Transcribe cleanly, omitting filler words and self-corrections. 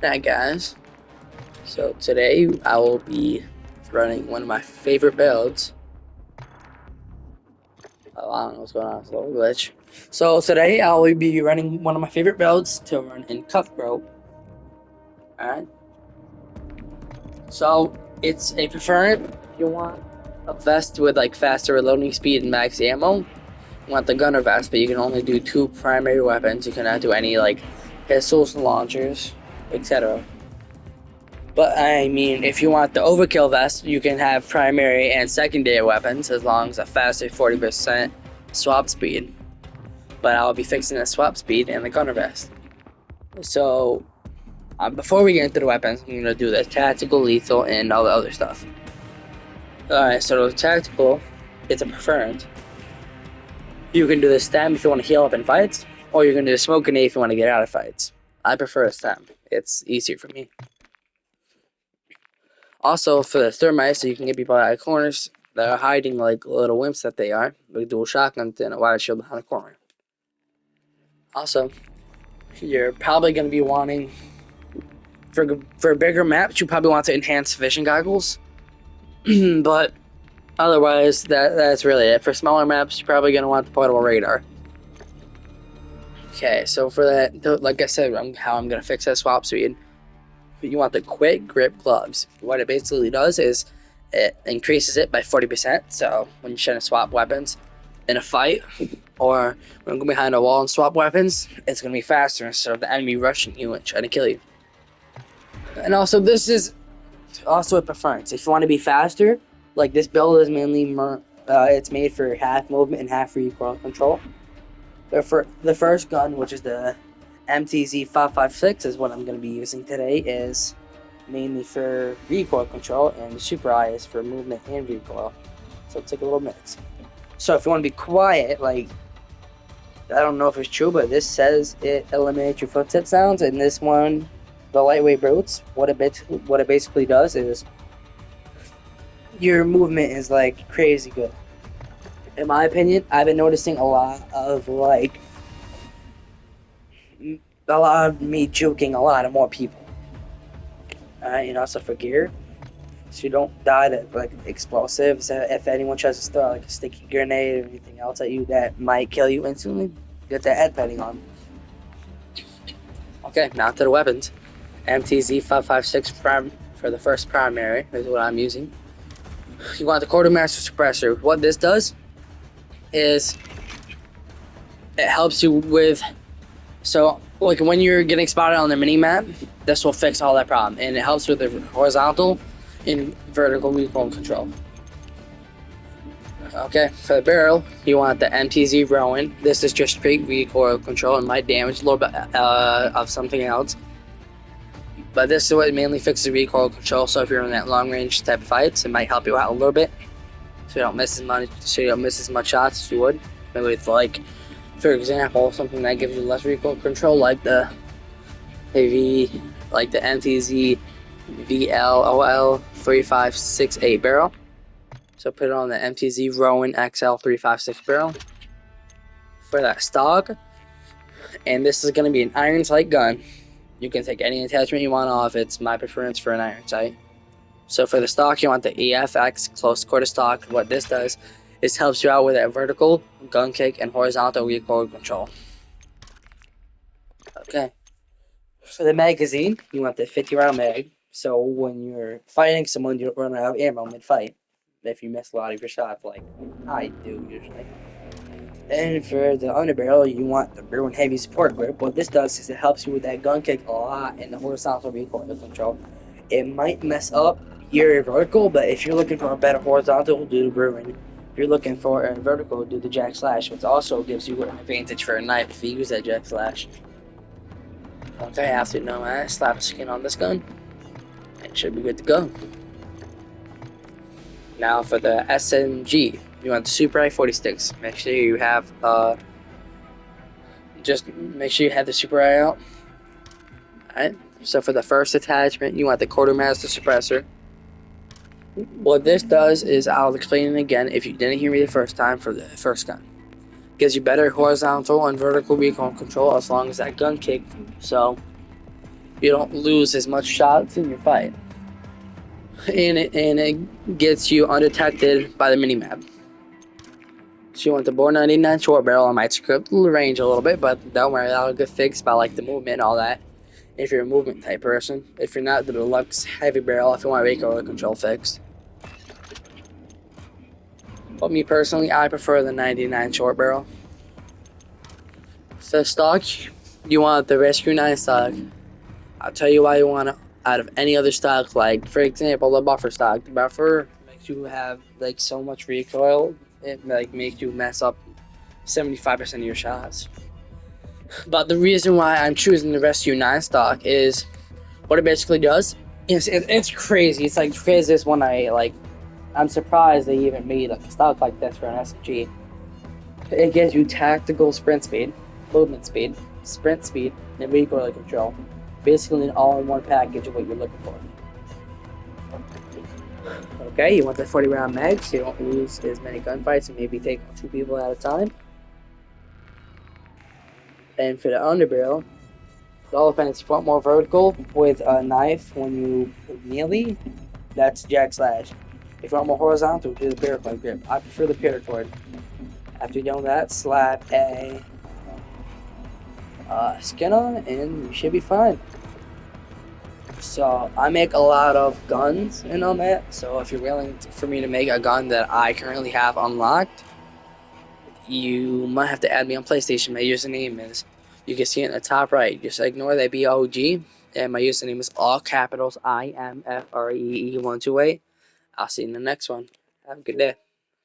Alright guys, so today I will be running one of my favorite builds. Oh, I don't know what's going on, it's a little glitch. So today I will be running one of my favorite builds to run in Cutthroat. Alright, so it's a preferred if you want a vest with like faster reloading speed and max ammo. You want the gunner vest, but you can only do 2 primary weapons. You cannot do any like pistols, launchers, etc. But I mean, if you want the overkill vest, you can have primary and secondary weapons as long as a faster 40% swap speed. But I'll be fixing the swap speed and the gunner vest. So before we get into the weapons, I'm going to do the tactical, lethal, and all the other stuff. Alright, so the tactical, it's a preference. You can do the stem if you want to heal up in fights, or you can do the smoke grenade if you want to get out of fights. I prefer the stem. It's easier for me. Also, for the thermite, so you can get people out of corners that are hiding like little wimps that they are, with dual shotguns and a wide shield behind the corner. Also, you're probably going to be wanting, for bigger maps, you probably want to enhance vision goggles. But otherwise, that's really it. For smaller maps, you're probably going to want the portable radar. Okay, so for that, like I said, how I'm going to fix that swap speed. You want the quick grip gloves. What it basically does is it increases it by 40%. So when you're trying to swap weapons in a fight, or when going behind a wall and swap weapons, it's going to be faster instead of the enemy rushing you and trying to kill you. And also, this is also a preference. If you want to be faster, like this build is mainly it's made for half movement and half recoil control. For the first gun, which is the MTZ 556, is what I'm going to be using today, is mainly for recoil control, and the Super Eye is for movement and recoil. So it's like a little mix. So if you want to be quiet, like, I don't know if it's true, but this says it eliminates your footstep sounds, and this one, the lightweight boots, what it basically does is your movement is like crazy good. In my opinion, I've been noticing a lot of me juking a lot of more people. And also for gear, so you don't die to like explosives. If anyone tries to throw like a sticky grenade or anything else at you that might kill you instantly, get that head padding on. Okay, now to the weapons. MTZ 556 prime for the first primary is what I'm using. You want the quartermaster suppressor. What this does is it helps you with, so like when you're getting spotted on the mini map, this will fix all that problem, and it helps with the horizontal and vertical recoil control. Okay, for the barrel, you want the MTZ Rowan. This is just straight recoil control and might damage a little bit of something else. But this is what mainly fixes recoil control, so if you're in that long range type of fights, it might help you out a little bit. So you don't miss as much shots as you would. Maybe with like, for example, something that gives you less recoil control, like the MTZ VLOL 3568 barrel. So put it on the MTZ Rowan XL 356 barrel for that stock. And this is going to be an iron sight gun. You can take any attachment you want off. It's my preference for an iron sight. So for the stock, you want the EFX close quarter stock. What this does is helps you out with that vertical, gun kick, and horizontal recoil control. Okay. For the magazine, you want the 50 round mag. So when you're fighting someone, you don't run out of ammo mid-fight. If you miss a lot of your shots, like I do usually. And for the underbarrel, you want the Bruin Heavy Support Grip. What this does is it helps you with that gun kick a lot and the horizontal recoil control. It might mess up your vertical, but if you're looking for a better horizontal, do the Bruin. If you're looking for a vertical, do the Jack Slash, which also gives you an advantage for a knife if you use that Jack Slash. Okay, after you know that, slap the skin on this gun, and it should be good to go. Now for the SMG, you want the Super Eye 40 sticks. Make sure you have the Super Eye out. Alright, so for the first attachment, you want the quartermaster suppressor. What this does is, I'll explain it again if you didn't hear me the first time. For the first gun, gives you better horizontal and vertical recoil control as long as that gun kick. So you don't lose as much shots in your fight, and it gets you undetected by the minimap. So you want the bore 99 short barrel. I might script the range a little bit, but don't worry, that'll get fixed by like the movement and all that. If you're a movement type person, if you're not, the deluxe heavy barrel. If you want recoil control fixed. But me personally, I prefer the 99 short barrel. So stock, you want the Rescue 9 stock. I'll tell you why you want it out of any other stock. Like, for example, the buffer stock. The buffer makes you have, like, so much recoil. It, like, makes you mess up 75% of your shots. But the reason why I'm choosing the Rescue 9 stock is what it basically does is it's crazy. It's like craziest one I'm surprised they even made like a stock like this for an SMG. It gives you tactical sprint speed, movement speed, sprint speed, and recoil control. Basically, an all-in-one package of what you're looking for. Okay, you want the 40 round mag so you don't lose as many gunfights and maybe take 2 people at a time. And for the underbarrel, it all depends. If you want more vertical with a knife when you melee, that's Jack Slash. If you want more horizontal, do the paracord grip. I prefer the paracord. After you're done with that, slap a skin on and you should be fine. So I make a lot of guns and all that. So if you're willing for me to make a gun that I currently have unlocked, you might have to add me on PlayStation. My username is, you can see it in the top right. Just ignore that BOG. And my username is all capitals IMFREE128. I'll see you in the next one. Have a good day.